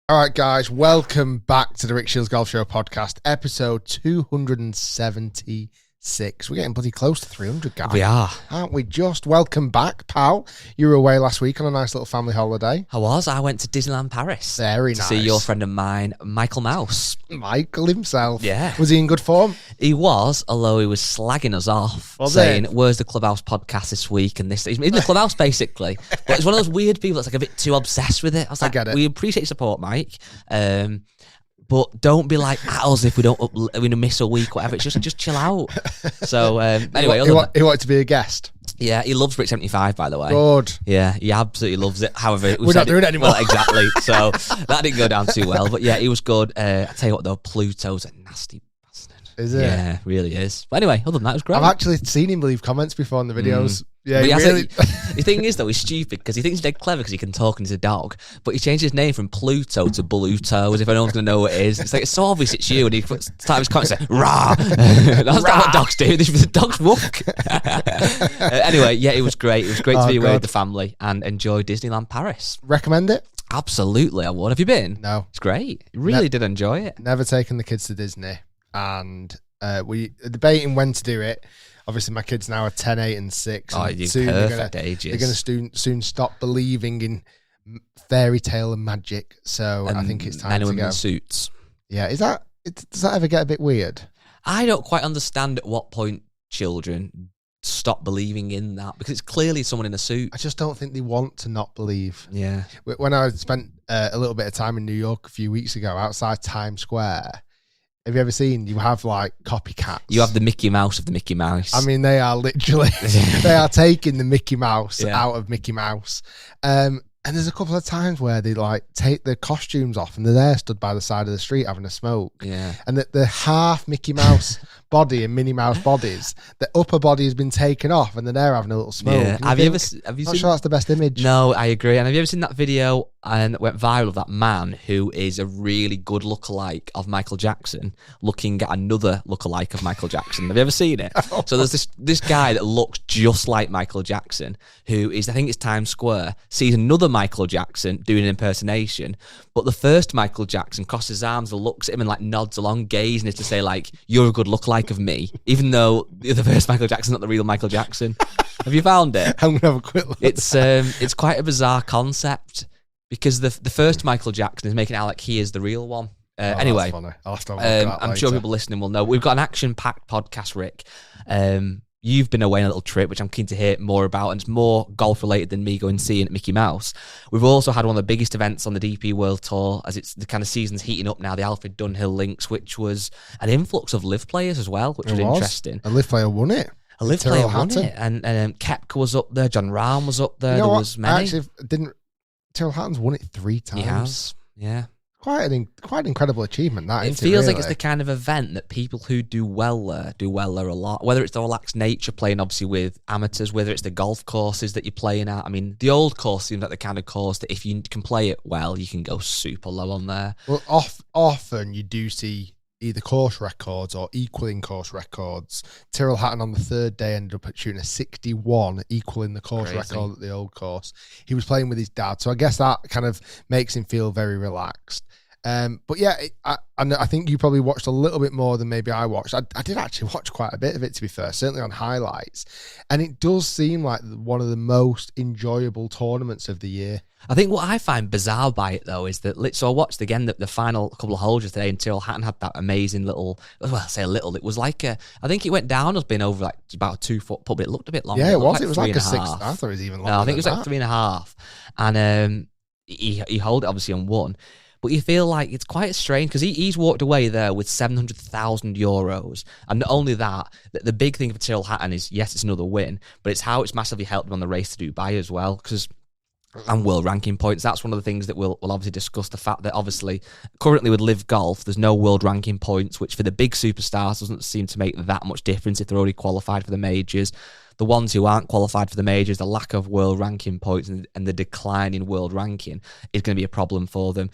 All right, guys, welcome back to the Rick Shiels Golf Show podcast, episode 276. We're getting bloody close to 300, guys. We are. Aren't we just? Welcome back, pal. You were away last week on a nice little family holiday. I went to Disneyland Paris. Very nice. To see your friend of mine, Michael Mouse. Michael himself. Yeah. Was he in good form? He was, although he was slagging us off, saying, where's the Clubhouse podcast this week? And this, he's in the Clubhouse, basically. But it's one of those weird people that's like a bit too obsessed with it. I was like, we appreciate your support, Mike. But don't be like at us if we don't miss a week, whatever. It's just chill out. So anyway, he wanted to be a guest. Yeah, he loves Brick 75, by the way. Good. Yeah, he absolutely loves it. However, we're not doing it anymore. Well, exactly. So that didn't go down too well. But yeah, he was good. I tell you what, though, Pluto's a nasty bastard. Is it? Yeah, really is. But anyway, other than that, it was great. I've actually seen him leave comments before in the videos. Yeah, the thing is, though, he's stupid because he thinks he's dead clever because he can talk and he's a dog. But he changed his name from Pluto to Bluto as if anyone's going to know what it is. It's like, it's so obvious it's you. And he started his comment and said, rah. That's not what dogs do. The dogs walk. Anyway, yeah, it was great. It was great to be away with the family and enjoy Disneyland Paris. Recommend it? Absolutely, I would. Have you been? No. It's great. Really did enjoy it. Never taken the kids to Disney. And we debating when to do it. Obviously, my kids now are 10, 8 and 6. Oh, and soon perfect ages. They're going to soon stop believing in fairy tale and magic. So I think it's time to go. Men and women suits. Yeah, does that ever get a bit weird? I don't quite understand at what point children stop believing in that, because it's clearly someone in a suit. I just don't think they want to not believe. Yeah. When I spent a little bit of time in New York a few weeks ago outside Times Square, have you ever seen, you have like copycats? You have the Mickey Mouse of the Mickey Mouse. I mean, they are literally, they are taking the Mickey Mouse out of Mickey Mouse. And there's a couple of times where they like take their costumes off and they're there stood by the side of the street having a smoke. Yeah. And the half Mickey Mouse body and Minnie Mouse bodies, the upper body has been taken off and they're there having a little smoke. Yeah. Have you seen? Not sure that's the best image. No, I agree. And have you ever seen that video and that went viral of that man who is a really good lookalike of Michael Jackson looking at another lookalike of Michael Jackson? Have you ever seen it? So there's this guy that looks just like Michael Jackson who is, I think it's Times Square, sees another Michael Jackson doing an impersonation, but the first Michael Jackson crosses his arms and looks at him and like nods along, gazing as to say like, you're a good lookalike of me, even though the first Michael Jackson's not the real Michael Jackson. Have you found it? I'm gonna have a quick look. It's quite a bizarre concept because the first Michael Jackson is making it out like he is the real one. Anyway, I'll have to have I'm sure people listening will know. We've got an action-packed podcast, Rick. You've been away on a little trip, which I'm keen to hear more about, and it's more golf-related than me going seeing Mickey Mouse. We've also had one of the biggest events on the DP World Tour, as it's the kind of season's heating up now, the Alfred Dunhill Links, which was an influx of live players as well, which was interesting. A live player won it. A live player won it, and Koepka was up there, John Rahm was up there, there was many. Tyrrell Hatton's won it 3 times. He has, yeah. Quite an incredible achievement, that. It feels like it's the kind of event that people who do well there a lot. Whether it's the relaxed nature, playing obviously with amateurs, whether it's the golf courses that you're playing at. I mean, the old course seems like the kind of course that if you can play it well, you can go super low on there. Well, often you do see either course records or equaling course records. Tyrrell Hatton on the third day ended up shooting a 61, equaling the course record at the old course. He was playing with his dad, so I guess that kind of makes him feel very relaxed. But yeah, I think you probably watched a little bit more than maybe I watched. I did actually watch quite a bit of it, to be fair, certainly on highlights. And it does seem like one of the most enjoyable tournaments of the year. I think what I find bizarre by it, though, is that, so I watched again the final couple of holes yesterday, and Tyrrell Hatton had that amazing little, well, I say a little, it was like I think it went down as being over like about a 2 foot putt, but it looked a bit longer. Yeah, it was. It was like a 6. I thought it was even longer. No, I think it was like 3.5. And he held it obviously and won. But you feel like it's quite strange because he's walked away there with €700,000. And not only that, the big thing for Tyrrell Hatton is, yes, it's another win, but it's how it's massively helped him on the race to Dubai as well. And world ranking points. That's one of the things that we'll obviously discuss. The fact that obviously currently with Live Golf, there's no world ranking points, which for the big superstars doesn't seem to make that much difference if they're already qualified for the majors. The ones who aren't qualified for the majors, the lack of world ranking points and the decline in world ranking is going to be a problem for them.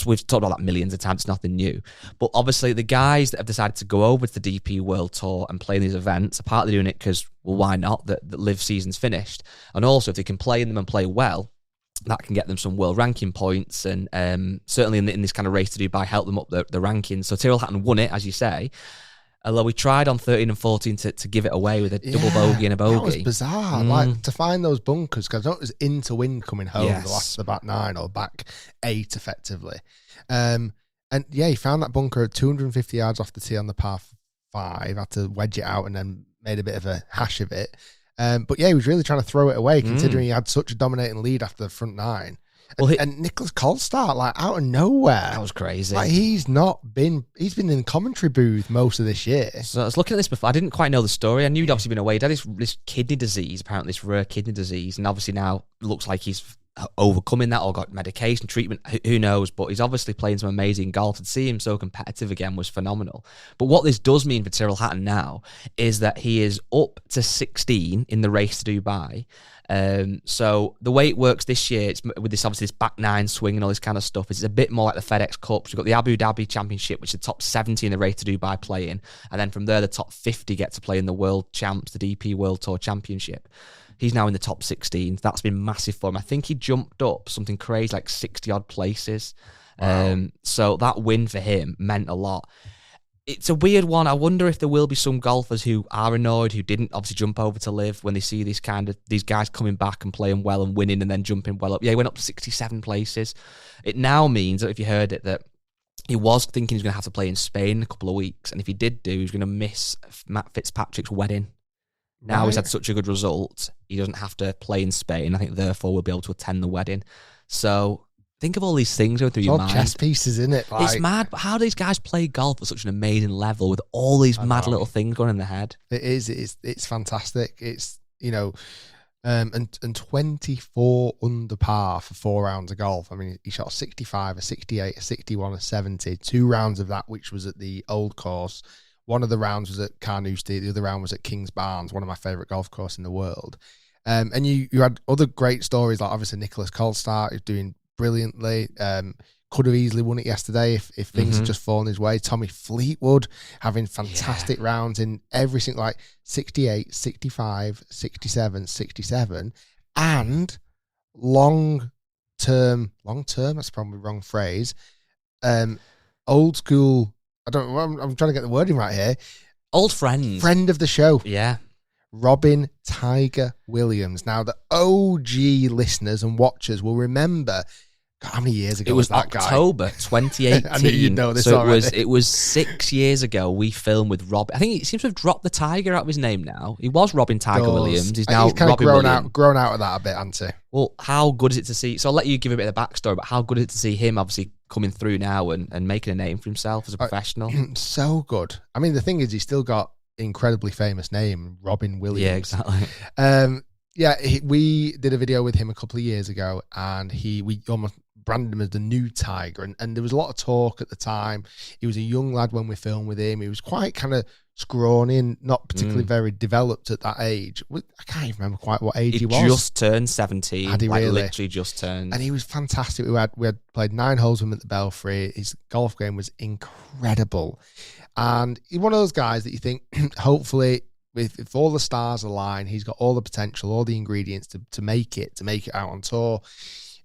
We've talked about that millions of times, it's nothing new. But obviously the guys that have decided to go over to the DP World Tour and play in these events are partly doing it because, well, why not? The live season's finished. And also if they can play in them and play well, that can get them some world ranking points, and certainly in this kind of race to Dubai, help them up the rankings. So Tyrrell Hatton won it, as you say. Although we tried on 13 and 14 to give it away with a double bogey and a bogey. That was bizarre. Like, to find those bunkers, because I know it was into wind coming home the back 9 or back 8, effectively. And yeah, he found that bunker at 250 yards off the tee on the par 5, had to wedge it out and then made a bit of a hash of it. But yeah, he was really trying to throw it away, considering he had such a dominating lead after the front 9. And Nicholas Colstart, like, out of nowhere. That was crazy. Like, he's been in the commentary booth most of this year. So I was looking at this before. I didn't quite know the story. I knew he'd obviously been away. He had this kidney disease, apparently this rare kidney disease. And obviously now it looks like he's overcoming that or got medication, treatment, who knows. But he's obviously playing some amazing golf. To see him so competitive again was phenomenal. But what this does mean for Tyrrell Hatton now is that he is up to 16 in the race to Dubai. So the way it works this year, it's with this obviously this back 9 swing and all this kind of stuff, it's a bit more like the FedEx Cup. So you've got the Abu Dhabi Championship, which is the top 70 in the race to Dubai playing, and then from there the top 50 get to play in the World Champs, the DP World Tour Championship. He's now in the top 16. That's been massive for him. I think he jumped up something crazy like 60 odd places. Wow. So that win for him meant a lot. It's a weird one. I wonder if there will be some golfers who are annoyed, who didn't obviously jump over to live, when they see these guys coming back and playing well and winning and then jumping well up. Yeah, he went up to 67 places. It now means, if you heard it, that he was thinking he was going to have to play in Spain in a couple of weeks. And if he did he was going to miss Matt Fitzpatrick's wedding. Now he's had such a good result, he doesn't have to play in Spain. I think therefore we'll be able to attend the wedding. So think of all these things going through your mind. Chess pieces, isn't it? Like, it's mad. But how do these guys play golf at such an amazing level with all these mad little things going in their head? It is. It's fantastic. It's, and 24 under par for 4 rounds of golf. I mean, he shot a 65, a 68, a 61, a 70. 2 rounds of that, which was at the old course. One of the rounds was at Carnoustie. The other round was at Kings Barnes, one of my favourite golf courses in the world. And you had other great stories, like obviously Nicholas Colstart, who's doing brilliantly. Could have easily won it yesterday if things had just fallen his way. Tommy Fleetwood having fantastic rounds in every single, like 68, 65, 67, 67, and long term, that's probably the wrong phrase. Old school, I'm trying to get the wording right here. Old friend. Friend of the show. Yeah. Robin Tiger Williams. Now, the OG listeners and watchers will remember, God, how many years ago was that guy? October 2018. I knew you'd know this so already. It was 6 years ago we filmed with Rob. I think he seems to have dropped the Tiger out of his name now. He was Robin Tiger Williams. He's now kind Robin of Williams. grown out of that a bit, hasn't he? Well, how good is it to see? So I'll let you give a bit of the backstory, but how good is it to see him obviously coming through now and making a name for himself as a professional? So good. I mean, the thing is, he's still got incredibly famous name, Robin Williams. Yeah, exactly. We did a video with him a couple of years ago, and we almost branded him as the new Tiger, and there was a lot of talk at the time. He was a young lad when we filmed with him. He was quite kind of scrawny and not particularly very developed at that age. I can't even remember quite what age he was. He just turned 17. Had he really? Literally just turned. And he was fantastic. We had played 9 holes with him at the Belfry. His golf game was incredible. And he's one of those guys that you think, hopefully, if all the stars align, he's got all the potential, all the ingredients to make it out on tour.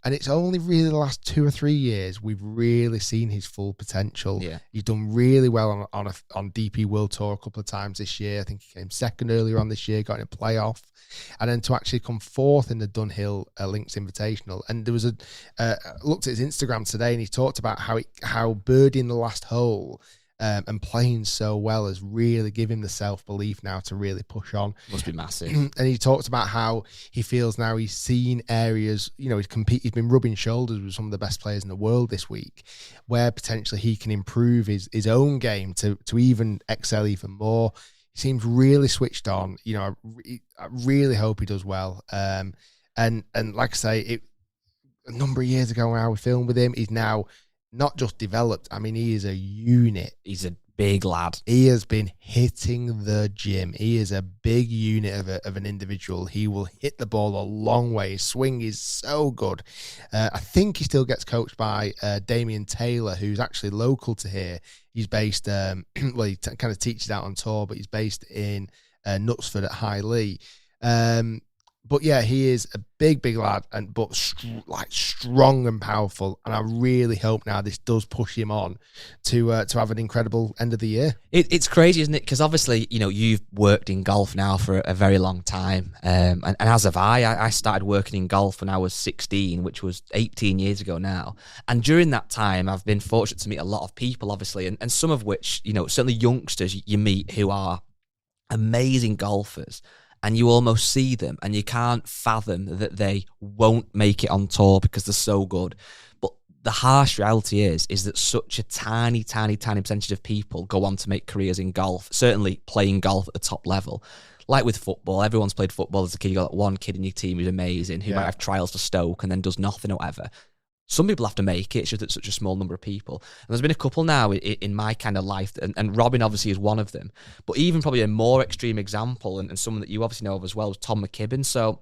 And it's only really the last 2 or 3 years we've really seen his full potential. Yeah. He's done really well on DP World Tour a couple of times this year. I think he came second earlier on this year, got in a playoff. And then to actually come fourth in the Dunhill Links Invitational. And there was I looked at his Instagram today, and he talked about how birdieing the last hole and playing so well has really given him the self-belief now to really push on. Must be massive. And he talked about how he feels now he's seen areas, he's been rubbing shoulders with some of the best players in the world this week, where potentially he can improve his own game to even excel even more. He seems really switched on. I really hope he does well. And like I say, a number of years ago when we filmed with him, he's now not just developed. I mean, he is a unit. He's a big lad. He has been hitting the gym. He is a big unit of an individual. He will hit the ball a long way. His swing is so good. I think he still gets coached by Damien Taylor, who's actually local to here. He's based, he kind of teaches out on tour, but he's based in Knutsford at High Lee. But yeah, he is a big lad, but strong and powerful. And I really hope now this does push him on to have an incredible end of the year. It's crazy, isn't it? Because obviously, you've worked in golf now for a very long time, and as have I. I started working in golf when I was 16, which was 18 years ago now. And during that time, I've been fortunate to meet a lot of people, obviously, and some of which, certainly youngsters you meet who are amazing golfers. And you almost see them and you can't fathom that they won't make it on tour because they're so good. But the harsh reality is that such a tiny percentage of people go on to make careers in golf, certainly playing golf at the top level. Like with football, everyone's played football as a kid. You got that one kid in your team who's amazing, who might have trials for Stoke and then does nothing or whatever. Some people have to make it, it's just that such a small number of people. And there's been a couple now in my kind of life, and Robin obviously is one of them. But even probably a more extreme example, and someone that you obviously know of as well, is Tom McKibben. So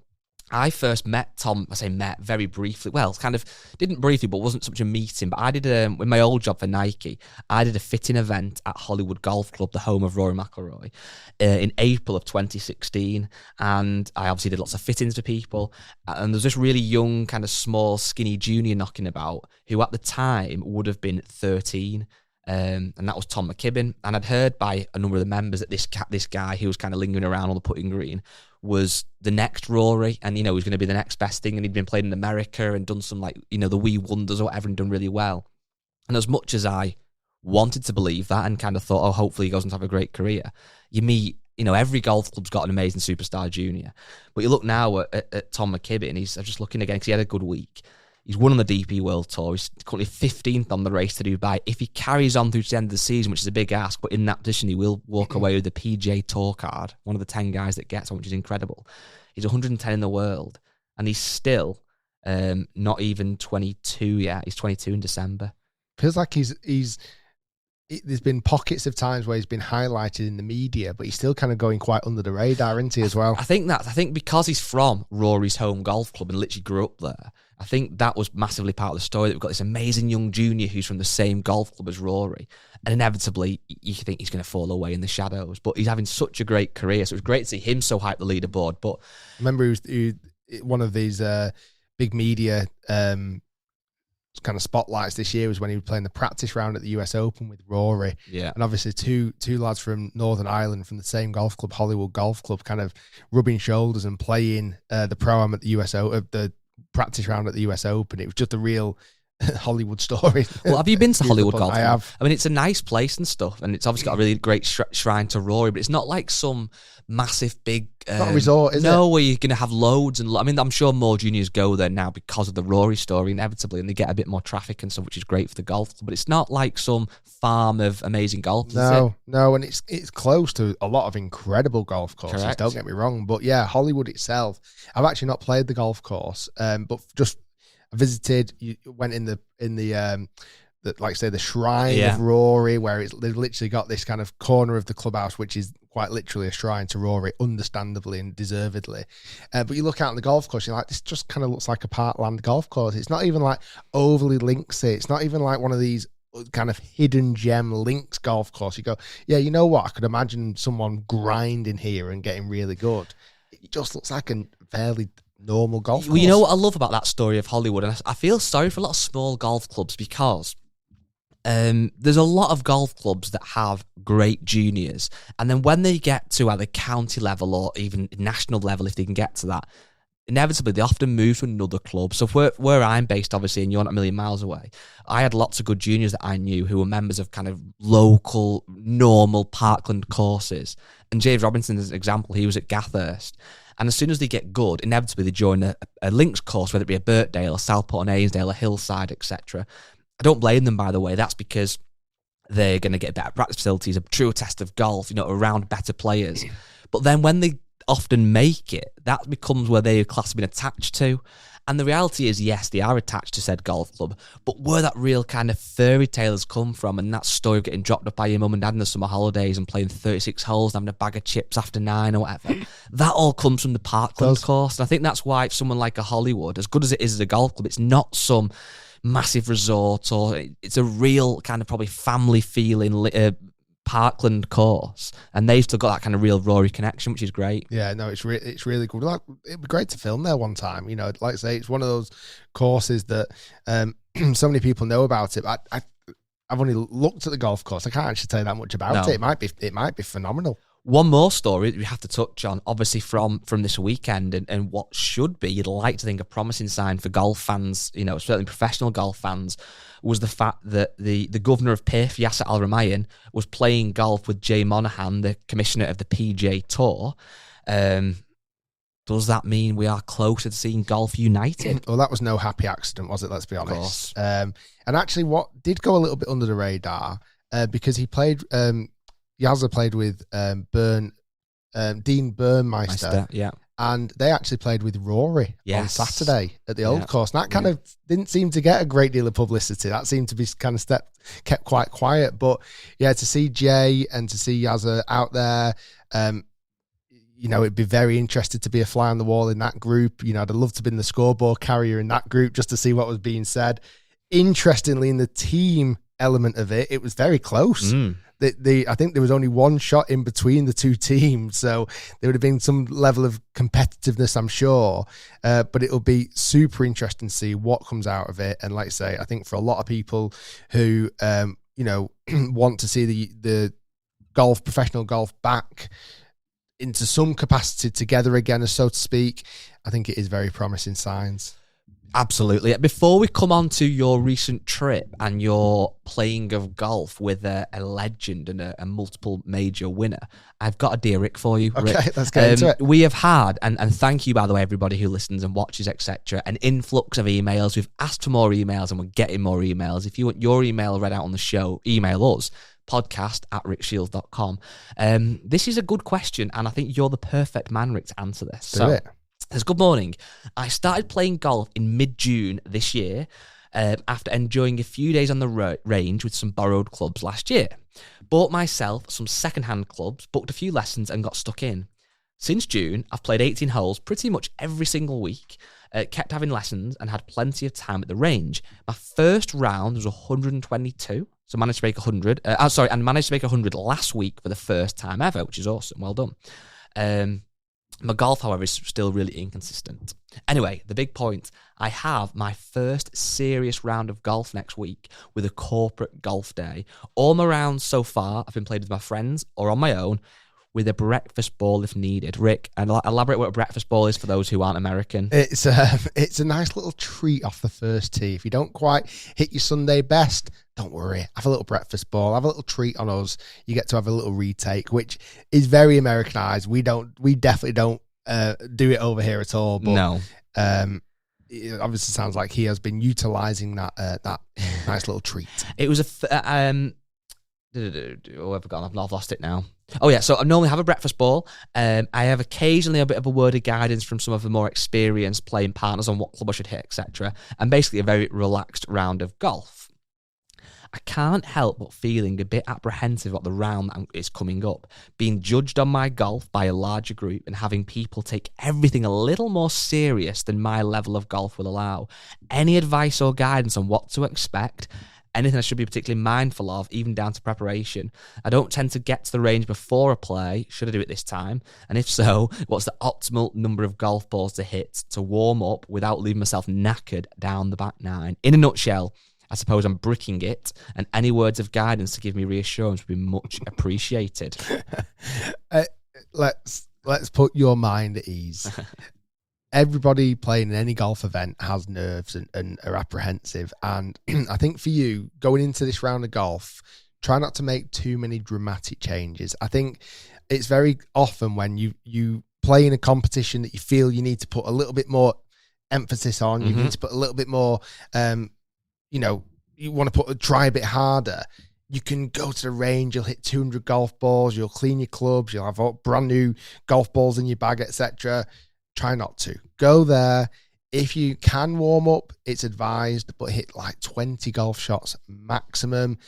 I first met Tom, I say met very briefly, well, kind of didn't briefly, but wasn't such a meeting. But I did, with my old job for Nike, I did a fitting event at Hollywood Golf Club, the home of Rory McIlroy, in April of 2016. And I obviously did lots of fittings for people. And there's this really young, kind of small, skinny junior knocking about, who at the time would have been 13. And that was Tom McKibben. And I'd heard by a number of the members that this guy who was kind of lingering around on the putting green was the next Rory, and he was going to be the next best thing, and he'd been playing in America and done some the wee wonders or whatever and done really well. And as much as I wanted to believe that and kind of thought, oh, hopefully he goes on to have a great career, you meet, every golf club's got an amazing superstar junior. But you look now at Tom McKibben, I'm just looking again because he had a good week. He's won on the DP World Tour. He's currently 15th on the race to Dubai. If he carries on through to the end of the season, which is a big ask, but in that position, he will walk away with the PGA Tour card, one of the 10 guys that gets on, which is incredible. He's 110 in the world, and he's still not even 22 yet. He's 22 in December. Feels like there's been pockets of times where he's been highlighted in the media, but he's still kind of going quite under the radar, isn't he, as well? I think because he's from Rory's home golf club and literally grew up there, I think that was massively part of the story, that we've got this amazing young junior who's from the same golf club as Rory, and inevitably you think he's going to fall away in the shadows, but he's having such a great career, so it was great to see him so hype the leaderboard. But I remember he was one of these big media kind of spotlights this year was when he was playing the practice round at the US Open with Rory. Yeah. And obviously two lads from Northern Ireland from the same golf club, Hollywood Golf Club, kind of rubbing shoulders and playing the pro-am at the the practice round at the US Open. It was just a real Hollywood story. Well, have you been to Hollywood Golf Club? I have. I mean, it's a nice place and stuff, and it's obviously got a really great shrine to Rory, but it's not like some massive big not a resort, is it? No, where you're going to have loads and I mean, I'm sure more juniors go there now because of the Rory story, inevitably, and they get a bit more traffic and stuff, which is great for the golf club. But it's not like some farm of amazing golf. No, and it's close to a lot of incredible golf courses. Correct. Don't get me wrong, but yeah, Hollywood itself. I've actually not played the golf course, but just visited. You went in the like I say, the shrine of Rory, where they've literally got this kind of corner of the clubhouse, which is quite literally a shrine to Rory, understandably and deservedly. But you look out on the golf course, you're like, this just kind of looks like a parkland golf course. It's not even like overly linksy. It's not even like one of these kind of hidden gem links golf course. You go, yeah, you know what? I could imagine someone grinding here and getting really good. It just looks like a fairly normal golf course. Well, you know what I love about that story of Hollywood, and I feel sorry for a lot of small golf clubs because there's a lot of golf clubs that have great juniors, and then when they get to either county level or even national level, if they can get to that, inevitably they often move to another club. So where I'm based, obviously, and you're not a million miles away, I had lots of good juniors that I knew who were members of kind of local, normal parkland courses. And James Robinson, as an example, he was at Gathurst. And as soon as they get good, inevitably they join a links course, whether it be a Birkdale, a Southport and Ainsdale, a Hillside, etc. I don't blame them, by the way. That's because they're going to get better practice facilities, a truer test of golf, around better players. But then when they often make it, that becomes where their class have been attached to. And the reality is, yes, they are attached to said golf club, but where that real kind of fairy tale has come from, and that story of getting dropped up by your mum and dad in the summer holidays and playing 36 holes and having a bag of chips after 9 or whatever, that all comes from the Parkland course. And I think that's why someone like a Hollywood, as good as it is as a golf club, it's not some massive resort, or it's a real kind of probably family feeling Parkland course, and they've still got that kind of real Rory connection, which is great. Yeah, no, it's really good. Like, it'd be great to film there one time. You know, like I say, it's one of those courses that so many people know about it. I've only looked at the golf course. I can't actually tell you that much about it. It might be phenomenal. One more story we have to touch on, obviously from this weekend, and what should be, you'd like to think, a promising sign for golf fans, you know, certainly professional golf fans, was the fact that the governor of PIF, Yasser Al-Rumayyan, was playing golf with Jay Monahan, the commissioner of the PGA Tour. Does that mean we are closer to seeing golf united? Well, that was no happy accident, was it? Let's be honest. And actually, what did go a little bit under the radar, because he played... Yazza played with Dean Burmeister, yeah, and they actually played with Rory on Saturday at the Old Course. And that kind of didn't seem to get a great deal of publicity. That seemed to be kind of kept quite quiet. But yeah, to see Jay and to see Yazza out there, you know, it'd be very interested to be a fly on the wall in that group. You know, I'd have loved to have been the scoreboard carrier in that group just to see what was being said. Interestingly, in the team element of it, it was very close. I think there was only one shot in between the two teams, so there would have been some level of competitiveness, I'm sure. But it'll be super interesting to see what comes out of it. And like I say, I think for a lot of people who, you know, want to see the professional golf back into some capacity together again, so to speak, I think it is very promising signs. Absolutely. Before we come on to your recent trip and your playing of golf with a legend and a multiple major winner, I've got a dear Rick for you. Okay, Rick. Let's get into it. We have had, and thank you, by the way, everybody who listens and watches, etc., an influx of emails. We've asked for more emails and we're getting more emails. If you want your email read out on the show, email us, podcast@rickshiels.com. This is a good question, and I think you're the perfect man, Rick, to answer this. Do it. Says, good morning. I started playing golf in mid-June this year after enjoying a few days on the range with some borrowed clubs last year. Bought myself some second-hand clubs, booked a few lessons and got stuck in. Since June, I've played 18 holes pretty much every single week, kept having lessons and had plenty of time at the range. My first round was 122, so managed to make 100. And managed to make 100 last week for the first time ever, which is awesome. Well done. My golf, however, is still really inconsistent. Anyway, the big point, I have my first serious round of golf next week with a corporate golf day. All my rounds so far have been played with my friends or on my own with a breakfast ball if needed. Rick, elaborate what a breakfast ball is for those who aren't American. It's a nice little treat off the first tee. If you don't quite hit your Sunday best, don't worry. Have a little breakfast ball. Have a little treat on us. You get to have a little retake, which is very Americanized. We definitely don't do it over here at all. But, no. It obviously sounds like he has been utilizing that nice little treat. It was I've lost it now. Oh yeah, so I normally have a breakfast ball. I have occasionally a bit of a word of guidance from some of the more experienced playing partners on what club I should hit, etc. And basically a very relaxed round of golf. I can't help but feeling a bit apprehensive about the round that is coming up, being judged on my golf by a larger group and having people take everything a little more serious than my level of golf will allow. Any advice or guidance on what to expect? Anything I should be particularly mindful of, even down to preparation? I don't tend to get to the range before a play. Should I do it this time? And if so, what's the optimal number of golf balls to hit to warm up without leaving myself knackered down the back nine? In a nutshell, I suppose I'm bricking it, and any words of guidance to give me reassurance would be much appreciated. Let's put your mind at ease. Everybody playing in any golf event has nerves and are apprehensive. And I think for you, going into this round of golf, try not to make too many dramatic changes. I think it's very often when you play in a competition that you feel you need to put a little bit more emphasis on, you need to put a little bit more, you want to try a bit harder. You can go to the range, you'll hit 200 golf balls, you'll clean your clubs, you'll have brand new golf balls in your bag, etc. Try not to. Go there. If you can warm up, it's advised, but hit like 20 golf shots maximum.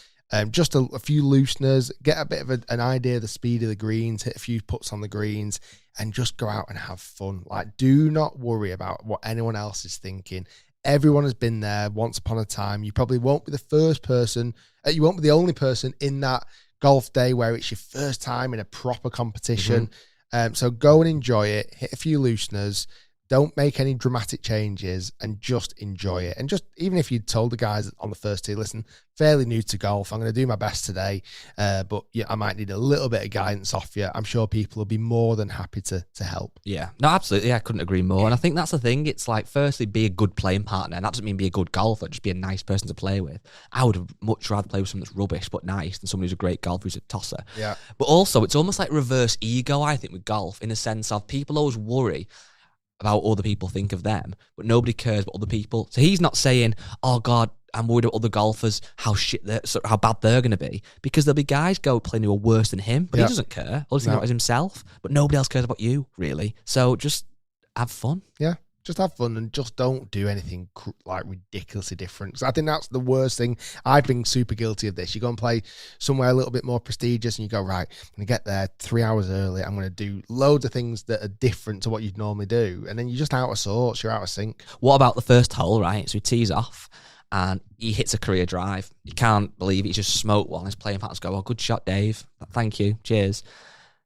Just a few looseners, get a bit of an idea of the speed of the greens, hit a few putts on the greens, and just go out and have fun. Like, do not worry about what anyone else is thinking. Everyone has been there once upon a time. You probably won't be the first person. You won't be the only person in that golf day where it's your first time in a proper competition. So go and enjoy it. Hit a few looseners. Don't make any dramatic changes and just enjoy it. And just, even if you told the guys on the first tee, listen, fairly new to golf, I'm going to do my best today, but yeah, I might need a little bit of guidance off you. I'm sure people will be more than happy to help. Yeah, no, absolutely. I couldn't agree more. And I think that's the thing. It's like, firstly, be a good playing partner. And that doesn't mean be a good golfer, just be a nice person to play with. I would much rather play with someone that's rubbish but nice than someone who's a great golfer who's a tosser. Yeah. But also, it's almost like reverse ego, I think, with golf, in the sense of people always worry about what other people think of them, but nobody cares about other people. So he's not saying, oh God, I'm worried about other golfers, how bad they're going to be, because there'll be guys playing who are worse than him, but he doesn't care. All he's thinking about is himself, but nobody else cares about you, really. So just have fun. Yeah. Just have fun and just don't do anything like ridiculously different. So I think that's the worst thing. I've been super guilty of this. You go and play somewhere a little bit more prestigious and you go, right, I'm going to get there 3 hours early. I'm going to do loads of things that are different to what you'd normally do. And then you're just out of sorts. You're out of sync. What about the first hole, right? So he tees off and he hits a career drive. You can't believe it. He just smoked one. His playing partners go, oh, good shot, Dave. Thank you. Cheers.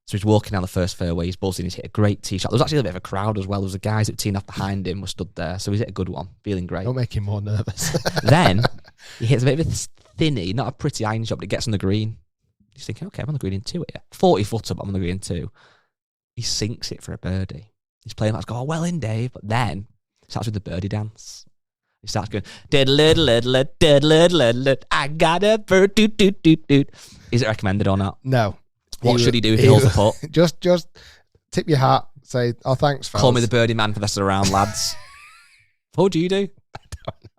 So he's walking down the first fairway, he's buzzing, he's hit a great tee shot. There was actually a bit of a crowd as well. There was the guys that teed off behind him were stood there. So he's hit a good one, feeling great. Don't make him more nervous. Then he hits a bit of a thinny, not a pretty iron shot, but it gets on the green. He's thinking, okay, I'm on the green in 2 here. 40 footer, but I'm on the green in 2. He sinks it for a birdie. He's playing like, oh, well in, Dave. But then he starts with the birdie dance. He starts going, I got a bird, doot, doot, doot, doot. Is it recommended or not? No. What should he do if he holds a putt? Just tip your hat, say, oh, thanks, fellas. Call me the birdie man for this around, lads. What do you do? I don't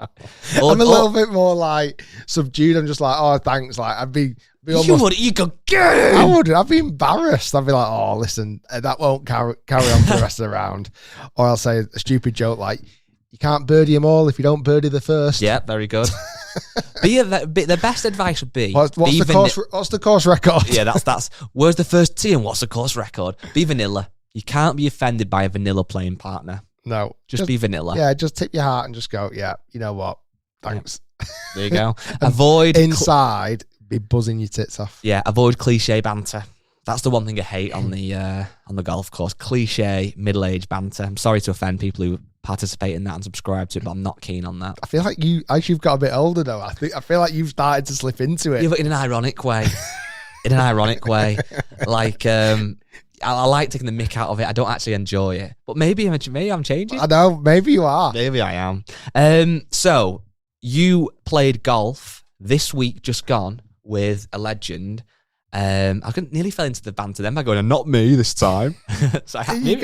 know. I'm a little bit more like subdued. I'm just like, oh, thanks. Like, I'd be almost... You go, get it! I wouldn't. I'd be embarrassed. I'd be like, oh, listen, that won't carry on for the rest of the round. Or I'll say a stupid joke like, you can't birdie them all if you don't birdie the first. Yeah, very good. The best advice would be... What's the course record? Yeah, that's... Where's the first tee and what's the course record? Be vanilla. You can't be offended by a vanilla playing partner. No. Just be vanilla. Yeah, just tip your heart and just go, yeah, you know what? Thanks. Yeah. There you go. Avoid... Inside, be buzzing your tits off. Yeah, avoid cliche banter. That's the one thing I hate on the golf course. Cliche, middle-aged banter. I'm sorry to offend people who participate in that and subscribe to it, but I'm not keen on that. I feel like as you've got a bit older though, I feel like you've started to slip into it. Yeah, but in an ironic way. Like, I like taking the mick out of it. I don't actually enjoy it. But maybe I'm changing. I know, maybe you are. Maybe I am. So, you played golf this week just gone with a legend. I nearly fell into the banter then by going, not me this time. So maybe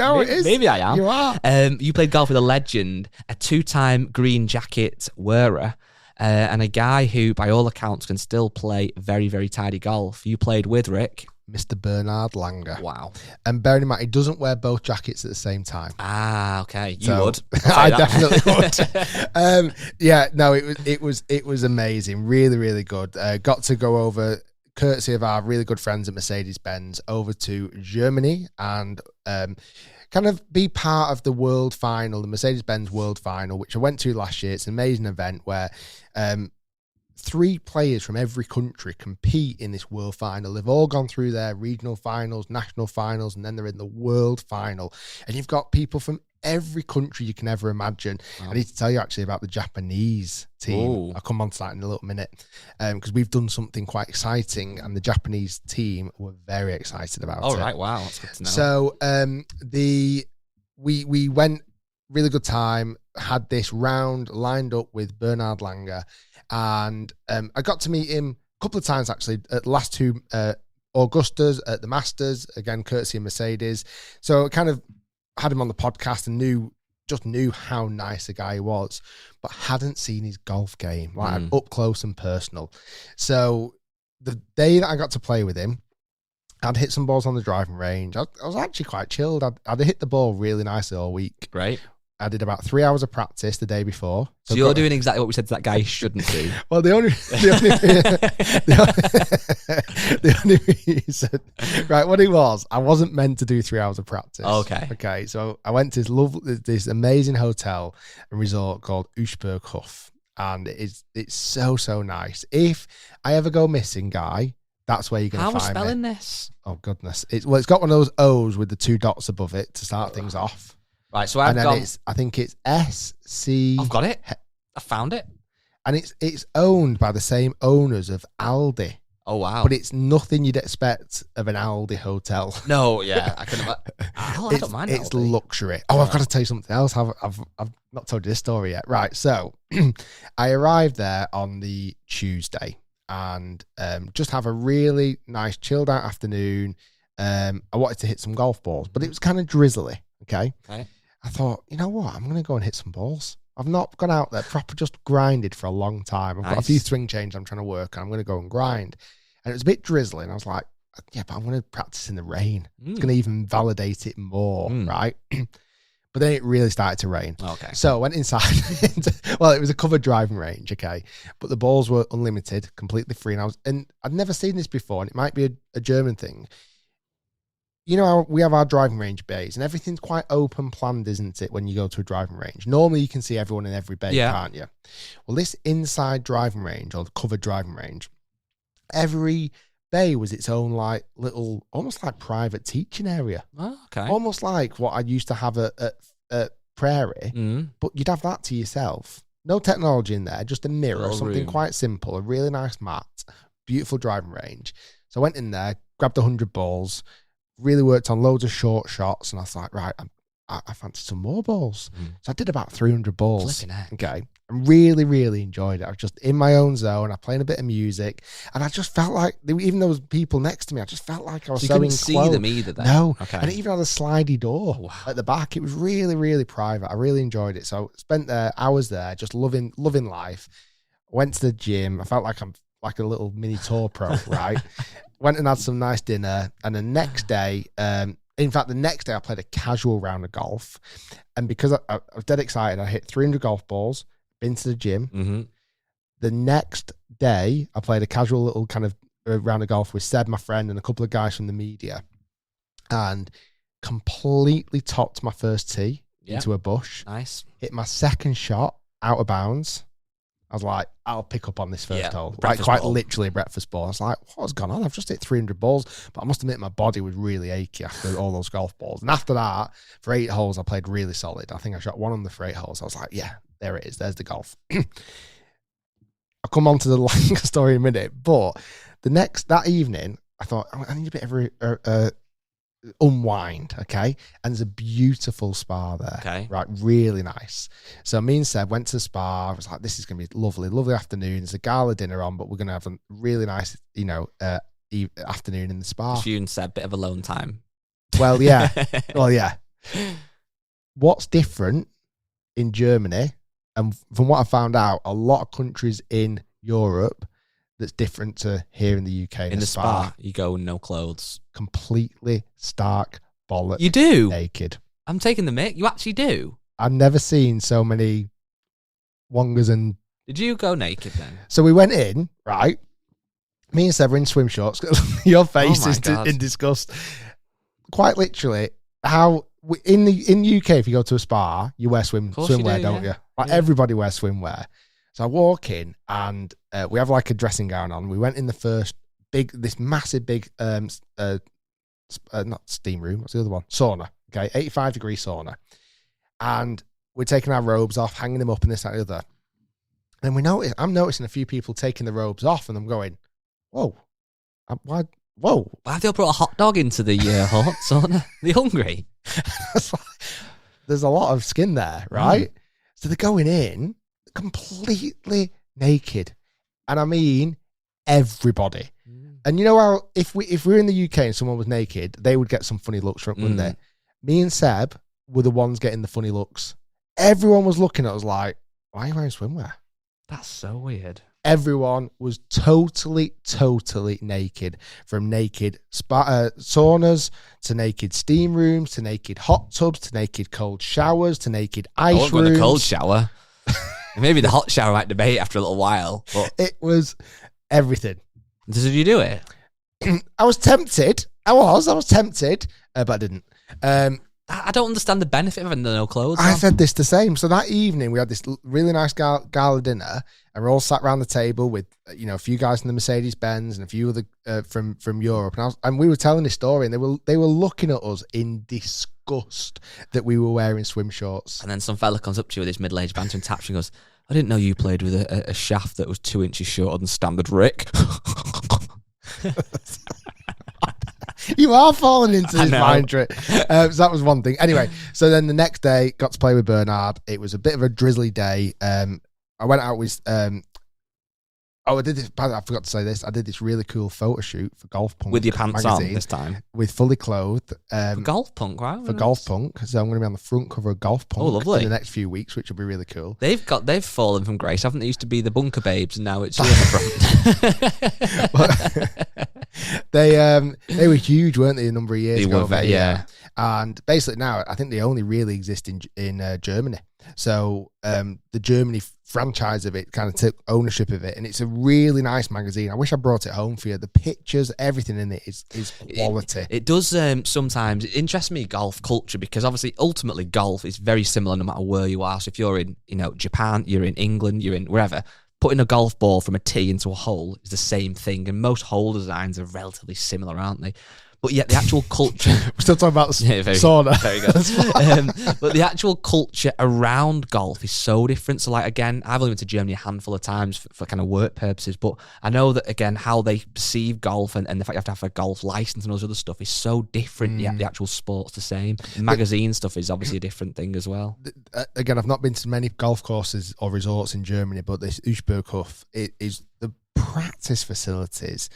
I am. You are. You played golf with a legend, a 2-time green jacket wearer, and a guy who, by all accounts, can still play very, very tidy golf. You played with Rick. Mr. Bernard Langer. Wow. And bearing in mind, he doesn't wear both jackets at the same time. Ah, okay. You would. I definitely would. Yeah, no, it was amazing. Really, really good. Got to go over, courtesy of our really good friends at Mercedes-Benz, over to Germany and kind of be part of the World Final, the Mercedes-Benz World Final, which I went to last year. It's an amazing event where 3 players from every country compete in this World Final. They've all gone through their regional finals, national finals, and then they're in the World Final. And you've got people from every country you can ever imagine. Wow. I need to tell you actually about the Japanese team. Ooh. I'll come on to that in a little minute because we've done something quite exciting and the Japanese team were very excited about it. All right, wow, that's good to know. So we went, really good time, had this round lined up with Bernard Langer, and I got to meet him a couple of times actually at the last 2 Augustas, at the Masters, again courtesy of Mercedes. So kind of had him on the podcast and knew how nice a guy he was, but hadn't seen his golf game, like up close and personal. So the day that I got to play with him, I'd hit some balls on the driving range. I was actually quite chilled. I'd hit the ball really nicely all week. Great. I did about 3 hours of practice the day before. So you're doing exactly what we said to that guy shouldn't do. Well, the only reason, right, what it was, I wasn't meant to do 3 hours of practice. Okay. So I went to this amazing hotel and resort called Ursprunghof, and it's so nice. If I ever go missing, Guy, That's where you're going to find me. How are we spelling this? Oh, goodness. It's got one of those O's with the 2 dots above it to start things off. Right, so I've gone... I think it's SC... I've got it. I found it. And it's owned by the same owners of Aldi. Oh, wow. But it's nothing you'd expect of an Aldi hotel. No, yeah. I don't mind It's Aldi. luxury. Oh, I've got to tell you something else. I've not told you this story yet. Right, so I arrived there on the Tuesday and just have a really nice chilled out afternoon. I wanted to hit some golf balls, but it was kind of drizzly, okay? I thought, you know what? I'm going to go and hit some balls. I've not gone out there proper, just grinded for a long time. I've got a few swing changes I'm trying to work on. I'm going to go and grind. And it was a bit drizzly. And I was like, yeah, but I'm going to practice in the rain. It's going to even validate it more, right? But then it really started to rain. Okay. So I went inside. Well, it was a covered driving range, okay? But the balls were unlimited, completely free. And I'd never seen this before, and it might be a German thing. You know, we have our driving range bays and everything's quite open planned, isn't it, when you go to a driving range? Normally you can see everyone in every bay, can't you? Well, this inside driving range or the covered driving range, every bay was its own like little, almost like private teaching area. Oh, okay. Almost like what I used to have at Prairie, but you'd have that to yourself. No technology in there, just a mirror, something quite simple, a really nice mat, beautiful driving range. So I went in there, grabbed 100 balls, really worked on loads of short shots, and I was like, right, I fancy some more balls. So I did about 300 balls. Okay. And really, really enjoyed it. I was just in my own zone. I played a bit of music, and I just felt like, even though there was people next to me, I just felt like I was so you couldn't see them either then? No. Okay. And it even had a slidey door at the back. It was really, really private. I really enjoyed it. So I spent hours there just loving life. Went to the gym. I felt like I'm like a little mini tour pro, right? Went and had some nice dinner, and the next day, in fact, the next day I played a casual round of golf, and because I was dead excited, I hit 300 golf balls, been to the gym. The next day, I played a casual little kind of round of golf with Seb, my friend, and a couple of guys from the media, and completely topped my first tee into a bush. Nice. Hit my second shot out of bounds. I was like, I'll pick up on this first hole. Like, quite literally a breakfast ball. I was like, what's gone on? I've just hit 300 balls. But I must admit, my body was really achy after all those golf balls. And after that, for 8 holes, I played really solid. I think I shot 1 under for 8 holes. I was like, yeah, there it is. There's the golf. I'll come on to the longer story in a minute. But that evening, I thought, I need a bit of unwind, okay? And there's a beautiful spa there, right? Really nice. So me and Seb went to the spa. I was like, this is going to be lovely afternoon. There's a gala dinner on, but we're going to have a really nice, afternoon in the spa. Just you and Seb, bit of alone time. Well, yeah. What's different in Germany, and from what I found out, a lot of countries in Europe, that's different to here in the UK. In the spa, you go no clothes. Completely stark bollock. You do? Naked. I'm taking the mick. You actually do? I've never seen so many wongas and... Did you go naked then? So we went in, right? Me and Seb were in swim shorts. Your face is in disgust. Quite literally, how... In the UK, if you go to a spa, you wear swimwear, don't you? Like everybody wears swimwear. So I walk in and we have like a dressing gown on. We went in the first this massive big, not steam room. What's the other one? Sauna. Okay. 85-degree sauna. And we're taking our robes off, hanging them up and this, that, and the other. And I'm noticing a few people taking the robes off and I'm going, whoa. Why? Whoa. Why have they all brought a hot dog into the hot sauna? Are they hungry? There's a lot of skin there, right? So they're going in completely naked, and I mean everybody. And you know how if we were in the UK and someone was naked, they would get some funny looks from it, wouldn't they? Me and Seb were the ones getting the funny looks. Everyone was looking at us like, why are you wearing swimwear? That's so weird. Everyone was totally naked, from naked saunas to naked steam rooms to naked hot tubs to naked cold showers to naked ice rooms. I won't go in a cold shower. Maybe the hot shower might debate after a little while. But it was everything. Did you do it? I was tempted. I was tempted, but I didn't. I don't understand the benefit of having no clothes I on. said this the same. So that evening we had this really nice gala dinner, and we're all sat around the table with a few guys in the Mercedes Benz and a few other from Europe, and we were telling this story, and they were looking at us in disgust that we were wearing swim shorts. And then some fella comes up to you with his middle-aged banter and taps you and goes, "I didn't know you played with a shaft that was 2 inches shorter than standard Rick." You are falling into this mind trick. So that was one thing. Anyway, so then the next day, got to play with Bernard. It was a bit of a drizzly day. I went out with... I did this. I forgot to say this. I did this really cool photo shoot for Golf Punk with your pants magazine, on this time, with fully clothed. For Golf Punk, right? For Golf Punk, so I'm going to be on the front cover of Golf Punk. Oh, lovely. In the next few weeks, which will be really cool. They've fallen from grace, haven't they? Used to be the Bunker Babes, and now it's you in the front. They were huge, weren't they? A number of years ago. Yeah. And basically now, I think they only really exist in Germany. So the Germany franchise of it kind of took ownership of it, and it's a really nice magazine. I wish I brought it home for you. The pictures, everything in it is quality. It does sometimes. It interests me, golf culture, because obviously ultimately golf is very similar no matter where you are. So if you're in Japan, you're in England, you're in wherever, putting a golf ball from a tee into a hole is the same thing, and most hole designs are relatively similar, aren't they? But yet the actual culture... We're still talking about the sauna. Very good. But the actual culture around golf is so different. So, like, again, I've only been to Germany a handful of times for kind of work purposes, but I know that, again, how they perceive golf and the fact you have to have a golf license and all this other stuff is so different, yet the actual sport's the same. Magazine stuff is obviously a different thing as well. Again, I've not been to many golf courses or resorts in Germany, but this Uschberghof is the practice facilities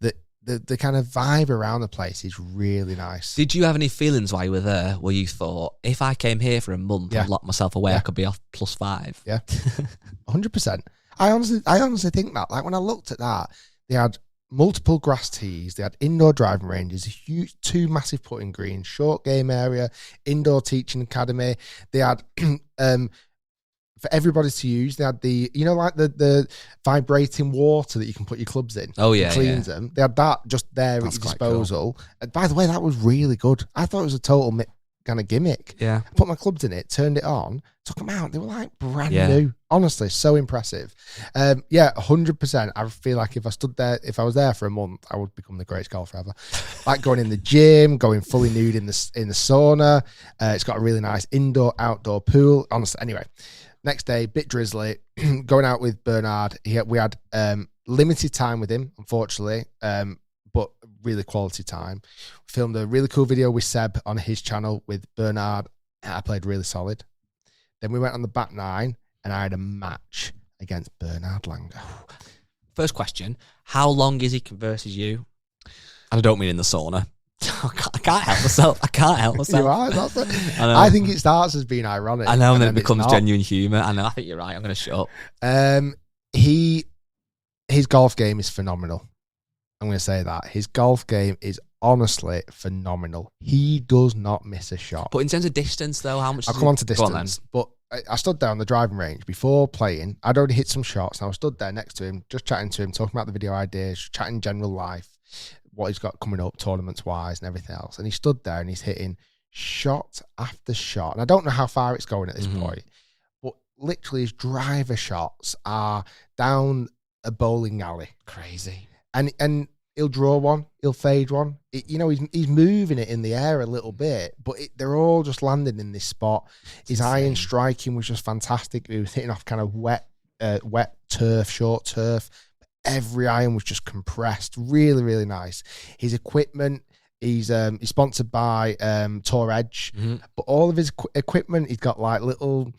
that... The kind of vibe around the place is really nice. Did you have any feelings while you were there where you thought, if I came here for a month and locked myself away, I could be off +5? Yeah, 100%. I honestly think that. Like when I looked at that, they had multiple grass tees, they had indoor driving ranges, huge 2 massive putting greens, short game area, indoor teaching academy. They had for everybody to use, they had the the vibrating water that you can put your clubs in. Oh yeah, it cleans them. They had that just there at your disposal. Cool. And by the way, that was really good. I thought it was a total kind of gimmick. Yeah, I put my clubs in it, turned it on, took them out. They were like brand new. Honestly, so impressive. 100%. I feel like if I was there for a month, I would become the greatest golfer ever. Like going in the gym, going fully nude in the sauna. It's got a really nice indoor outdoor pool. Honestly, anyway. Next day, bit drizzly, going out with Bernard. We had limited time with him, unfortunately, but really quality time. Filmed a really cool video with Seb on his channel with Bernard. I played really solid. Then we went on the back 9, and I had a match against Bernard Langer. First question, how long is he versus you? And I don't mean in the sauna. I can't help myself. You are. I think it starts as being ironic. I know, and then it becomes genuine humour. I know. I think you're right. I'm going to shut up. His golf game is phenomenal. I'm going to say that. His golf game is honestly phenomenal. He does not miss a shot. But in terms of distance, though, how much? I'll come on to distance. But I stood there on the driving range before playing. I'd already hit some shots, and I was stood there next to him, just chatting to him, talking about the video ideas, chatting general life, what he's got coming up tournaments wise and everything else. And he stood there and he's hitting shot after shot. And I don't know how far it's going at this point, but literally his driver shots are down a bowling alley. Crazy. And he'll draw one, he'll fade one. He's moving it in the air a little bit, but they're all just landing in this spot. His iron striking was just fantastic. He was hitting off kind of wet turf, short turf. Every iron was just compressed. Really, really nice. His equipment, he's sponsored by Tour Edge, but all of his equipment, he's got like little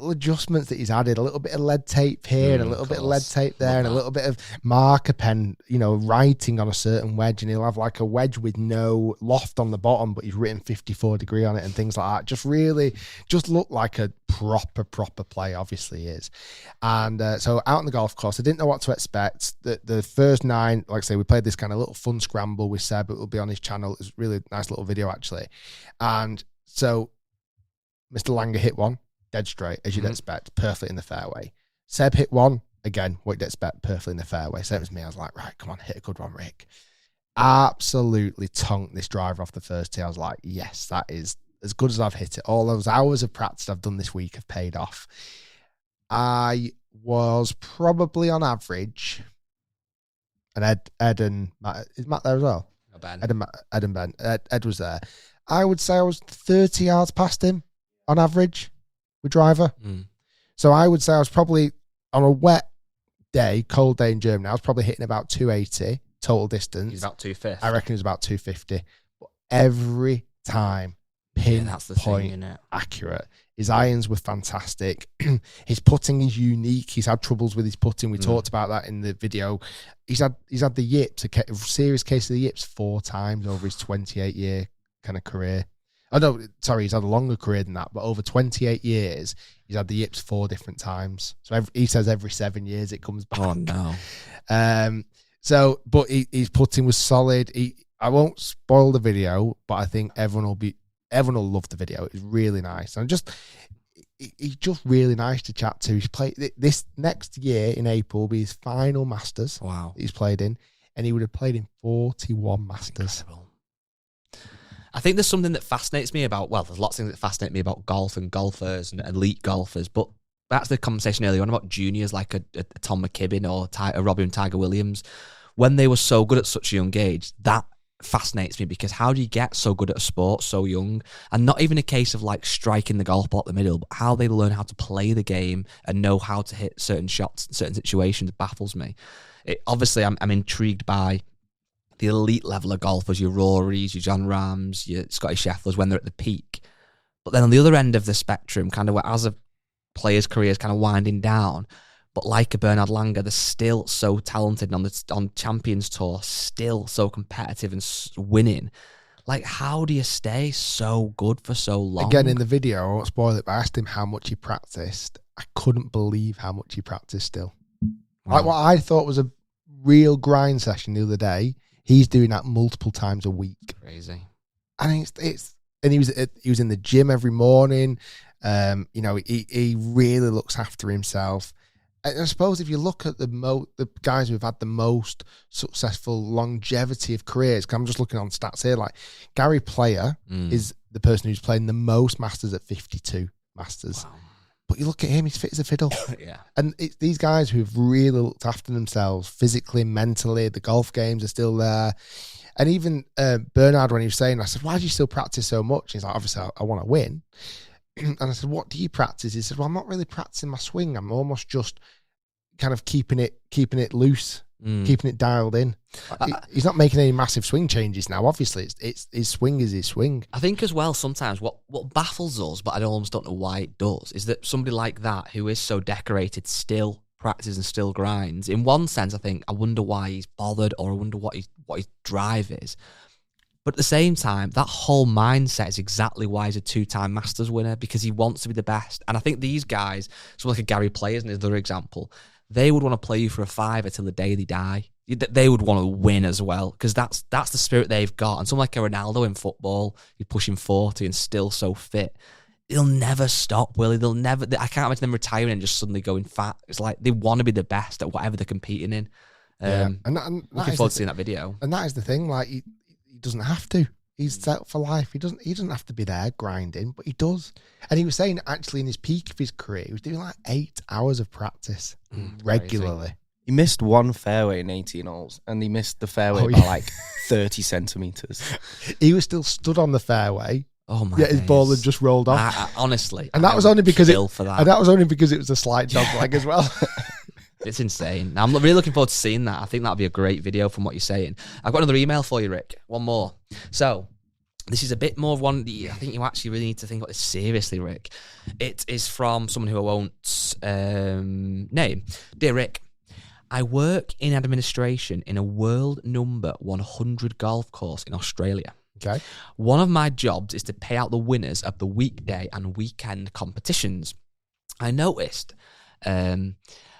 adjustments that he's added. A little bit of lead tape here and a little bit of lead tape there, and a little bit of marker pen, writing on a certain wedge, and he'll have like a wedge with no loft on the bottom, but he's written 54 degree on it and things like that. Just look like a proper play. Obviously he is. And so out on the golf course, I didn't know what to expect. The first 9, like I say, we played this kind of little fun scramble with Seb. It will be on his channel. It's a really nice little video actually. And so Mr. Langer hit one dead straight, as you'd expect, perfectly in the fairway. Seb hit one, again, what you'd expect, perfectly in the fairway. Same as me. I was like, right, come on, hit a good one, Rick. absolutely tonked this driver off the first tee. I was like, yes, that is as good as I've hit it. All those hours of practice I've done this week have paid off. I was probably on average, and Ed and Matt, is Matt there as well? No, Ben. Ed and Ben. Ed was there. I would say I was 30 yards past him on average with driver. So I would say I was probably on a wet day, cold day in Germany, I was probably hitting about 280 total distance. He's about 250. I reckon it was about 250. But every time, pinpoint accurate. His irons were fantastic. His putting is unique. He's had troubles with his putting. We talked about that in the video. He's had the yips, a serious case of the yips 4 times over his 28-year kind of career. Oh, no, sorry, he's had a longer career than that, but over 28 years, he's had the yips 4 different times. So he says every 7 years it comes back. Oh, no. But his putting was solid. I won't spoil the video, but I think everyone will love the video. It's really nice. And he's just really nice to chat to. He's played this next year in April will be his final Masters. Wow. He's played in, and he would have played in 41 Masters. Incredible. I think there's something that fascinates me about, well, there's lots of things that fascinate me about golf and golfers and elite golfers, but that's the conversation earlier on about juniors like a Tom McKibben or a Robbie and Tiger Williams. When they were so good at such a young age, that fascinates me, because how do you get so good at a sport so young? And not even a case of like striking the golf ball up the middle, but how they learn how to play the game and know how to hit certain shots in certain situations baffles me. Obviously, I'm intrigued by the elite level of golfers, your Rorys, your John Rahms, your Scotty Schefflers, when they're at the peak. But then on the other end of the spectrum, kind of as a player's career is kind of winding down, but like a Bernard Langer, they're still so talented, and on Champions Tour, still so competitive and winning. Like, how do you stay so good for so long? Again, in the video, I won't spoil it, but I asked him how much he practiced. I couldn't believe how much he practiced still. Wow. Like what I thought was a real grind session the other day, he's doing that multiple times a week. Crazy. And and he was in the gym every morning. He really looks after himself. And I suppose if you look at the guys who've had the most successful longevity of careers, 'cause I'm just looking on stats here, like Gary Player is the person who's playing the most Masters at 52 Masters. Wow. But you look at him, he's fit as a fiddle. Yeah. And it's these guys who've really looked after themselves physically, mentally. The golf games are still there. And even Bernard, when he was saying, I said, why do you still practice so much? He's like, obviously, I want to win. And I said, what do you practice? He said, well, I'm not really practicing my swing. I'm almost just kind of keeping it loose, keeping it dialed in. He's not making any massive swing changes now. Obviously, it's his swing is his swing. I think as well, sometimes what baffles us, but I almost don't know why it does, is that somebody like that, who is so decorated, still practices and still grinds. In one sense, I think, I wonder why he's bothered, or I wonder what his drive is. But at the same time, that whole mindset is exactly why he's a 2-time Masters winner, because he wants to be the best. And I think these guys, someone like a Gary Player is another example, they would want to play you for a fiver till the day they die. They would want to win as well, because that's the spirit they've got. And someone like a Ronaldo in football, he's pushing 40 and still so fit. They'll never stop, will he? I can't imagine them retiring and just suddenly going fat. It's like they want to be the best at whatever they're competing in. And looking forward to seeing that video. And that is the thing, like he doesn't have to. He's set for life. He doesn't have to be there grinding, but he does. And he was saying, actually, in his peak of his career, he was doing like 8 hours of practice regularly. Crazy. He missed one fairway in 18 holes, and he missed the fairway by like 30 centimetres. He was still stood on the fairway. Oh my! Yeah, his ball had just rolled off. Honestly, and that was only because it was a slight dog leg as well. It's insane. Now, I'm really looking forward to seeing that. I think that'll be a great video from what you're saying. I've got another email for you, Rick. One more. So, this is a bit more of one that I think you actually really need to think about this seriously, Rick. It is from someone who I won't name. Dear Rick, I work in administration in a world number 100 golf course in Australia. Okay. One of my jobs is to pay out the winners of the weekday and weekend competitions. I noticed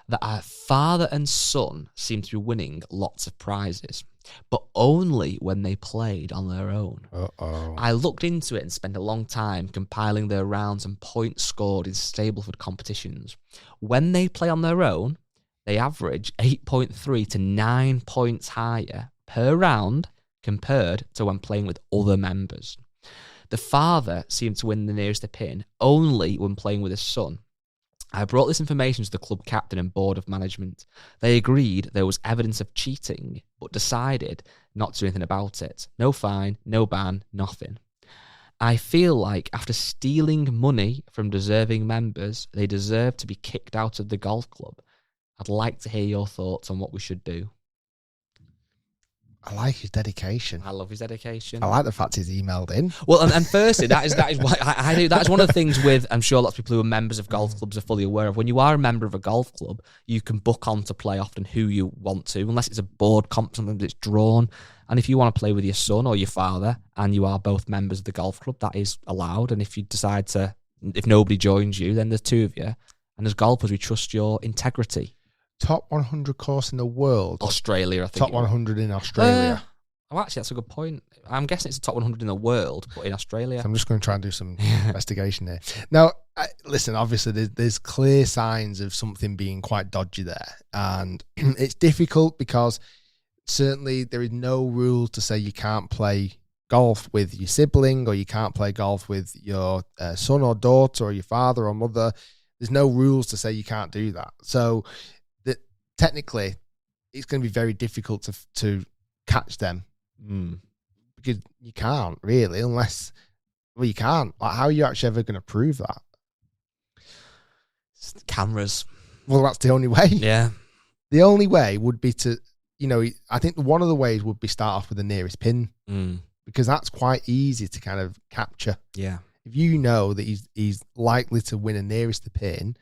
that our father and son seem to be winning lots of prizes, but only when they played on their own. Uh-oh. I looked into it and spent a long time compiling their rounds and points scored in Stableford competitions. When they play on their own, they average 8.3 to 9 points higher per round compared to when playing with other members. The father seemed to win the nearest the pin only when playing with his son. I brought this information to the club captain and board of management. They agreed there was evidence of cheating, but decided not to do anything about it. No fine, no ban, nothing. I feel like after stealing money from deserving members, they deserve to be kicked out of the golf club. I'd like to hear your thoughts on what we should do. I like his dedication. I love his dedication. I like the fact he's emailed in. Well, and firstly, that is why I do. That is one of the things with, I'm sure lots of people who are members of golf clubs are fully aware of. When you are a member of a golf club, you can book on to play often who you want to, unless it's a board comp, something that's drawn. And if you want to play with your son or your father, and you are both members of the golf club, that is allowed. And if you decide to, if nobody joins you, then there's two of you. And as golfers, we trust your integrity. Top 100 course in the world. Australia, I think. Top 100 in Australia. Actually, that's a good point. I'm guessing it's the top 100 in the world, but in Australia. So I'm just going to try and do some investigation here. Now, listen, obviously, there's clear signs of something being quite dodgy there. And it's difficult because certainly there is no rule to say you can't play golf with your sibling or you can't play golf with your son or daughter or your father or mother. There's no rules to say you can't do that. So technically, it's going to be very difficult to catch them because you can't really, unless you can't. Like, how are you actually ever going to prove that? Cameras. Well, that's the only way. Yeah, the only way would be to, I think one of the ways would be start off with the nearest pin because that's quite easy to kind of capture. Yeah, if you know that he's likely to win a nearest the pin,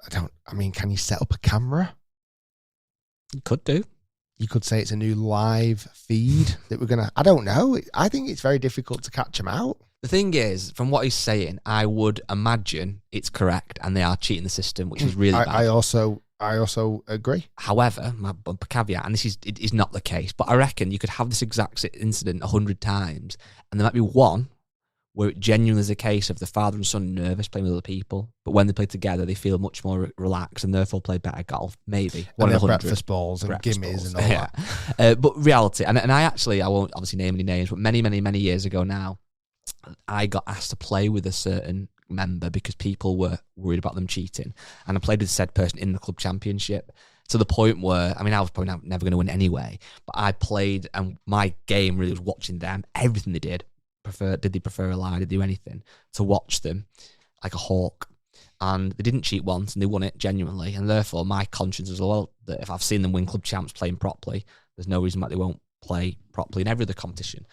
can you set up a camera? You could do. You could say it's a new live feed that we're going to... I don't know. I think it's very difficult to catch them out. The thing is, from what he's saying, I would imagine it's correct and they are cheating the system, which is really bad. I also agree. However, my caveat, and it is not the case, but I reckon you could have this exact incident 100 times and there might be one where it genuinely is a case of the father and son nervous playing with other people, but when they play together, they feel much more relaxed and therefore play better golf. Maybe one of the breakfast balls and gimmies and all that. But reality, and I won't obviously name any names, but many, many, many years ago now, I got asked to play with a certain member because people were worried about them cheating, and I played with said person in the club championship. To the point where, I was probably never going to win anyway, but I played, and my game really was watching them, everything they did. Did they prefer a lie? Did they do anything to watch them like a hawk? And they didn't cheat once, and they won it genuinely. And therefore, my conscience was that if I've seen them win club champs playing properly, there's no reason why they won't play properly in every other competition.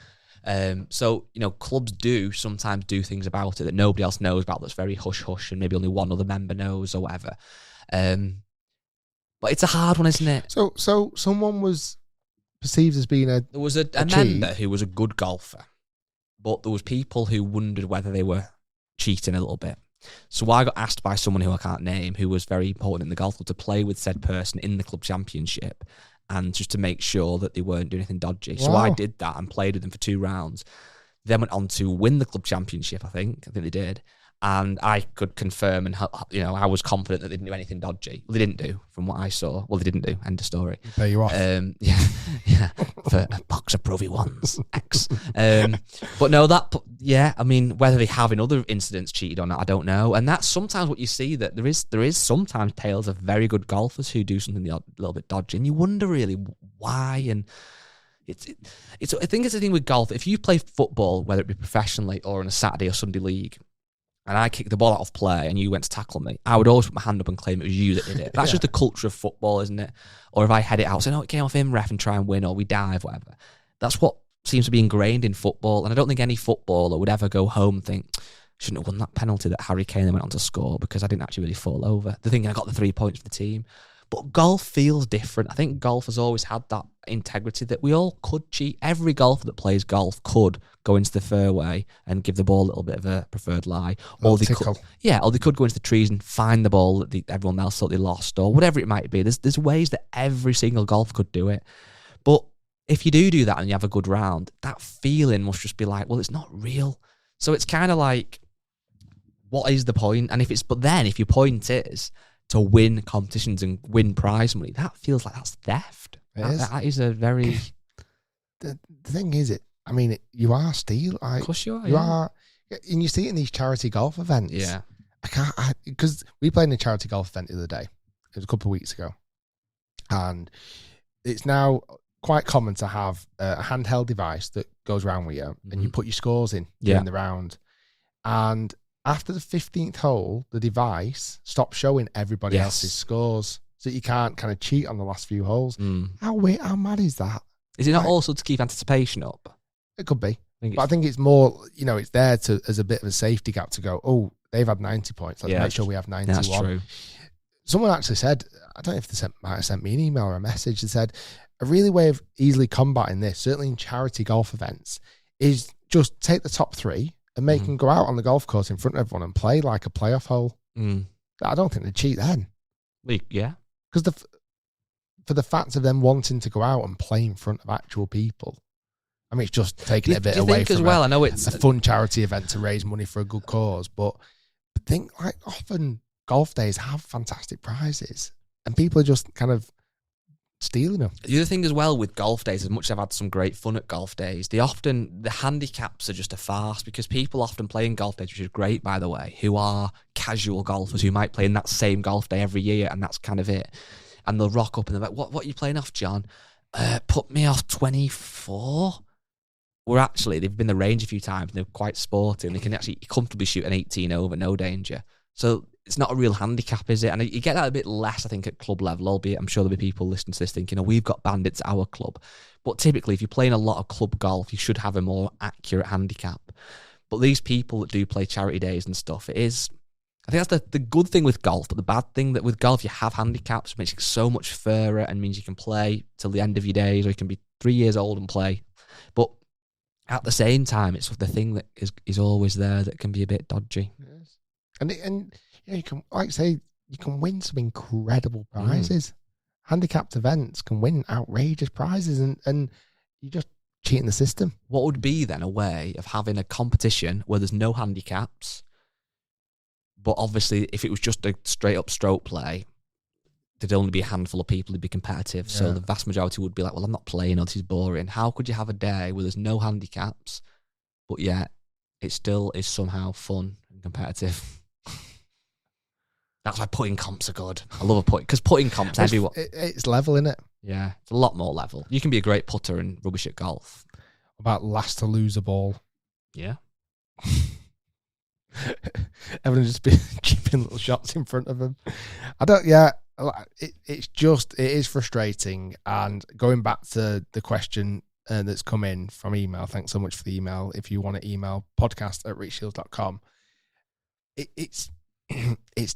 So clubs do sometimes do things about it that nobody else knows about. That's very hush hush, and maybe only one other member knows or whatever. But it's a hard one, isn't it? So someone was perceived as being there was a member who was a good golfer. But there was people who wondered whether they were cheating a little bit. So I got asked by someone who I can't name, who was very important in the golf club, to play with said person in the club championship and just to make sure that they weren't doing anything dodgy. Wow. So I did that and played with them for 2 rounds. Then went on to win the club championship, I think they did. And I could confirm, and I was confident that they didn't do anything dodgy. Well, they didn't do, from what I saw. Well, they didn't do. End of story. Pay you off. Yeah, for a box of Pro V1s X. But no, whether they have in other incidents cheated or not, I don't know. And that's sometimes what you see, that there is sometimes tales of very good golfers who do something a little bit dodgy, and you wonder really why. And it's I think it's the thing with golf. If you play football, whether it be professionally or in a Saturday or Sunday league, and I kicked the ball out of play and you went to tackle me, I would always put my hand up and claim it was you that did it. That's just the culture of football, isn't it? Or if I head it out, say, no, it came off him, ref, and try and win, or we dive, whatever. That's what seems to be ingrained in football. And I don't think any footballer would ever go home and think, shouldn't have won that penalty that Harry Kane then went on to score because I didn't actually really fall over. They're thinking I got the 3 points for the team. But golf feels different. I think golf has always had that integrity that we all could cheat. Every golfer that plays golf could go into the fairway and give the ball a little bit of a preferred lie. Or they could go into the trees and find the ball that everyone else thought they lost, or whatever it might be. There's ways that every single golfer could do it. But if you do that and you have a good round, that feeling must just be like, well, it's not real. So it's kind of like, what is the point? And if your point is to win competitions and win prize money, that feels like that's theft. That is a very the thing is, you are stealing. Of course you are. You are, and you see it in these charity golf events. Yeah. Because we played in a charity golf event the other day. It was a couple of weeks ago. And it's now quite common to have a handheld device that goes around with you and you put your scores in during the round. And after the 15th hole, the device stops showing everybody else's scores. So you can't kind of cheat on the last few holes. How mad is that? Is it not also to keep anticipation up? It could be. I think it's more, it's there as a bit of a safety gap to go, oh, they've had 90 points. Let's make sure we have 91. That's true. Someone actually said, I don't know if they might have sent me an email or a message that said, a really way of easily combating this, certainly in charity golf events, is just take the top three and make them go out on the golf course in front of everyone and play like a playoff hole. I don't think they cheat then. Yeah. Because for the fact of them wanting to go out and play in front of actual people, it's just taking it a bit away from I know it's a fun charity event to raise money for a good cause. But I think often golf days have fantastic prizes and people are just kind of stealing them. The other thing as well with golf days, as much as I've had some great fun at golf days, the handicaps are just a farce because people often play in golf days, which is great, by the way, who are casual golfers who might play in that same golf day every year and that's kind of it. And they'll rock up and they're like, what are you playing off, John? Put me off 24. Where actually they've been in the range a few times and they're quite sporty and they can actually comfortably shoot an 18 over, no danger. So it's not a real handicap, is it? And you get that a bit less, I think, at club level, albeit I'm sure there'll be people listening to this thinking, we've got bandits at our club. But typically, if you're playing a lot of club golf, you should have a more accurate handicap. But these people that do play charity days and stuff, I think that's the good thing with golf, but the bad thing that with golf, you have handicaps, which makes it so much fairer and means you can play till the end of your days or you can be 3 years old and play. But at the same time, it's the thing that is always there that can be a bit dodgy. Yes. And you can, you can win some incredible prizes. Handicapped events can win outrageous prizes and you just cheating the system. What would be then a way of having a competition where there's no handicaps, but obviously if it was just a straight up stroke play, there'd only be a handful of people who'd be competitive. So the vast majority would be like, well, I'm not playing, or this is boring. How could you have a day where there's no handicaps, but yet it still is somehow fun and competitive? That's why putting comps are good. I love a putt, because putting comps, everyone. It's level, isn't it? Yeah, it's a lot more level. You can be a great putter and rubbish at golf. About last to lose a ball. Yeah. Everyone just be keeping little shots in front of them. It is frustrating. And going back to the question that's come in from email, thanks so much for the email. If you want to email podcast@richshiels.com, it's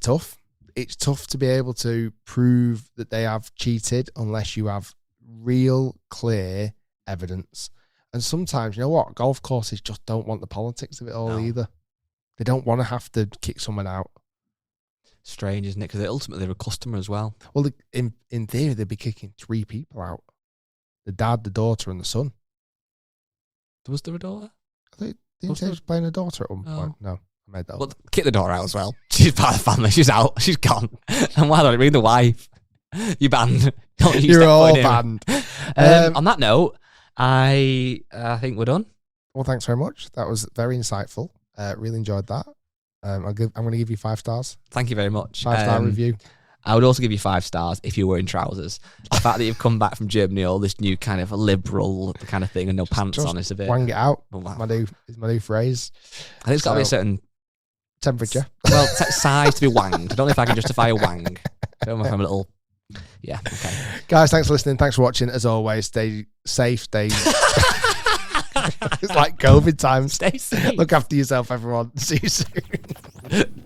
tough. It's tough to be able to prove that they have cheated unless you have real clear evidence. And sometimes, you know what, golf courses just don't want the politics of it all either. They don't want to have to kick someone out. Strange, isn't it? Because ultimately they're a customer as well. Well, in theory, they'd be kicking 3 people out: the dad, the daughter, and the son. Was there a daughter? Didn't say he was playing a daughter at one point. No, I made that up. Well, kick the daughter out as well. She's part of the family. She's out. She's gone. And why don't I read the wife? You banned. You're all banned. On that note, I think we're done. Well, thanks very much. That was very insightful. Really enjoyed that. I'm going to give you 5 stars. Thank you very much. 5-star review. I would also give you 5 stars if you were in trousers. The fact that you've come back from Germany, all this new kind of liberal kind of thing, and no pants on is a bit. Wang it out. My new phrase. I think it's got to be a certain temperature. Well, size to be wanged. I don't know if I can justify a wang. I don't know if I'm a little. Yeah. Okay. Guys, thanks for listening. Thanks for watching. As always, stay safe. Stay. It's like COVID times. Stay safe. Look after yourself, everyone. See you soon.